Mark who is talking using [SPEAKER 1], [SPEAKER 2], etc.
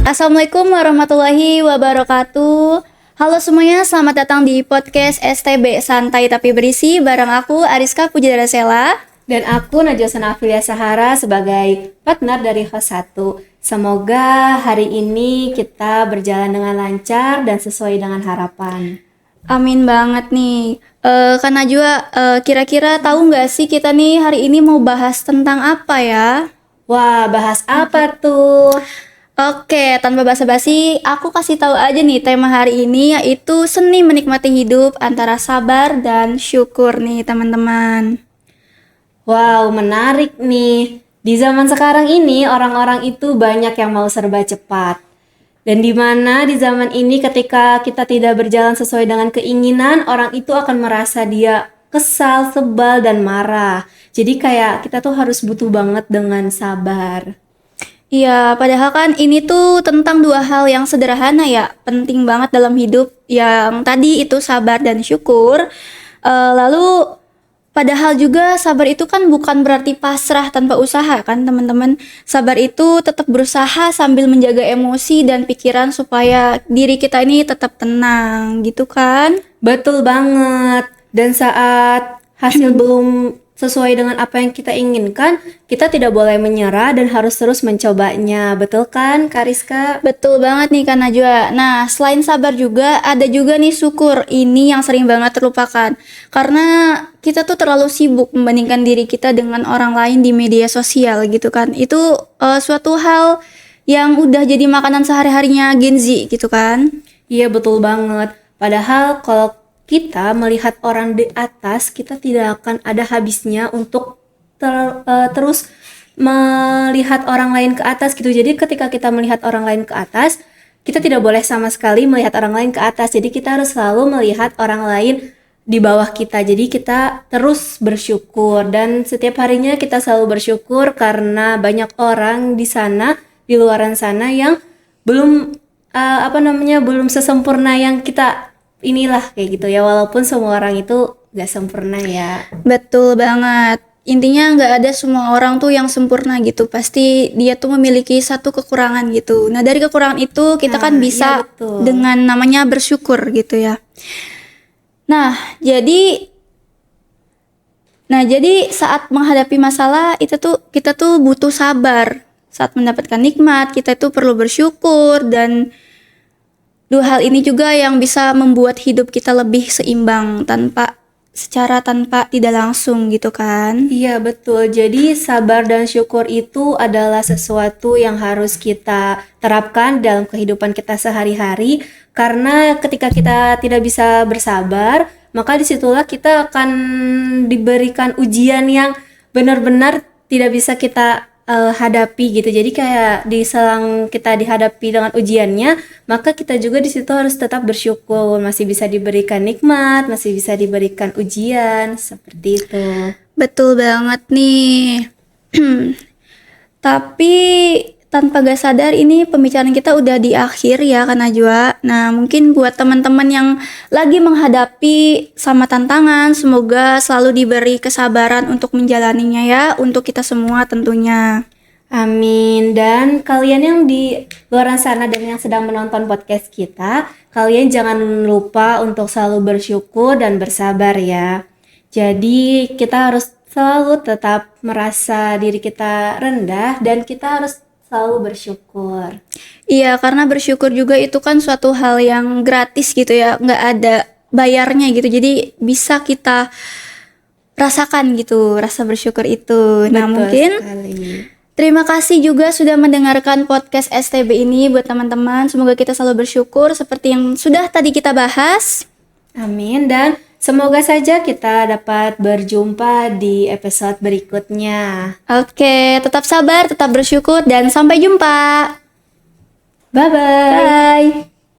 [SPEAKER 1] Assalamualaikum warahmatullahi wabarakatuh. Halo semuanya, selamat datang di podcast STB Santai Tapi Berisi bareng aku Ariska Pujadara Sela
[SPEAKER 2] dan aku Najwa Sanafilia Sahara sebagai partner dari host 1. Semoga hari ini kita berjalan dengan lancar dan sesuai dengan harapan.
[SPEAKER 1] Amin banget nih. Kak Najwa, kira-kira tahu nggak sih kita nih hari ini mau bahas tentang apa ya?
[SPEAKER 2] Wah, bahas apa tuh?
[SPEAKER 1] Oke, tanpa basa-basi, aku kasih tahu aja nih tema hari ini, yaitu seni menikmati hidup antara sabar dan syukur nih teman-teman.
[SPEAKER 2] Wow, menarik nih. Di zaman sekarang ini orang-orang itu banyak yang mau serba cepat. Dan di mana di zaman ini ketika kita tidak berjalan sesuai dengan keinginan, orang itu akan merasa dia kesal, sebal, dan marah. Jadi kayak kita tuh harus butuh banget dengan sabar.
[SPEAKER 1] Iya, padahal kan ini tuh tentang dua hal yang sederhana ya, penting banget dalam hidup, yang tadi itu sabar dan syukur. Lalu padahal juga sabar itu kan bukan berarti pasrah tanpa usaha kan teman-teman. Sabar itu tetap berusaha sambil menjaga emosi dan pikiran supaya diri kita ini tetap tenang gitu kan.
[SPEAKER 2] Betul banget. Dan saat hasil belum sesuai dengan apa yang kita inginkan, kita tidak boleh menyerah dan harus terus mencobanya. Betul kan, Kariska?
[SPEAKER 1] Betul banget nih Kak Najwa. Nah, selain sabar juga, ada juga nih syukur. Ini yang sering banget terlupakan. Karena kita tuh terlalu sibuk membandingkan diri kita dengan orang lain di media sosial gitu kan. Itu suatu hal yang udah jadi makanan sehari-harinya Gen Z gitu kan.
[SPEAKER 2] Iya, betul banget. Padahal kalau kita melihat orang di atas, kita tidak akan ada habisnya untuk terus melihat orang lain ke atas gitu. Jadi ketika kita melihat orang lain ke atas, kita tidak boleh sama sekali melihat orang lain ke atas. Jadi kita harus selalu melihat orang lain di bawah kita. Jadi kita terus bersyukur dan setiap harinya kita selalu bersyukur karena banyak orang di sana, di luaran sana yang belum belum sesempurna yang kita inilah kayak gitu ya, walaupun semua orang itu gak sempurna ya.
[SPEAKER 1] Betul banget. Intinya nggak ada semua orang tuh yang sempurna gitu. Pasti dia tuh memiliki satu kekurangan gitu. Nah dari kekurangan itu kita kan bisa dengan namanya bersyukur gitu ya. Nah jadi saat menghadapi masalah itu tuh kita tuh butuh sabar. Saat mendapatkan nikmat kita tuh perlu bersyukur, dan dua hal ini juga yang bisa membuat hidup kita lebih seimbang tanpa tidak langsung gitu kan.
[SPEAKER 2] Iya betul, jadi sabar dan syukur itu adalah sesuatu yang harus kita terapkan dalam kehidupan kita sehari-hari. Karena ketika kita tidak bisa bersabar, maka disitulah kita akan diberikan ujian yang benar-benar tidak bisa kita hadapi gitu. Jadi kayak di selang kita dihadapi dengan ujiannya, maka kita juga di situ harus tetap bersyukur, masih bisa diberikan nikmat, masih bisa diberikan ujian, seperti itu.
[SPEAKER 1] Betul banget nih. Tapi tanpa gak sadar ini pembicaraan kita udah di akhir ya Kak Najwa. Nah mungkin buat teman-teman yang lagi menghadapi sama tantangan, semoga selalu diberi kesabaran untuk menjalaninya ya, untuk kita semua tentunya.
[SPEAKER 2] Amin. Dan kalian yang di luar sana dan yang sedang menonton podcast kita, kalian jangan lupa untuk selalu bersyukur dan bersabar ya. Jadi kita harus selalu tetap merasa diri kita rendah dan kita harus selalu bersyukur.
[SPEAKER 1] Iya, karena bersyukur juga itu kan suatu hal yang gratis gitu ya, nggak ada bayarnya gitu. Jadi bisa kita rasakan gitu rasa bersyukur itu. Nah mungkin
[SPEAKER 2] sekali.
[SPEAKER 1] Terima kasih juga sudah mendengarkan podcast STB ini buat teman-teman. Semoga kita selalu bersyukur seperti yang sudah tadi kita bahas.
[SPEAKER 2] Amin, dan semoga saja kita dapat berjumpa di episode berikutnya.
[SPEAKER 1] Oke, tetap sabar, tetap bersyukur, dan sampai jumpa.
[SPEAKER 2] Bye-bye.
[SPEAKER 1] Bye.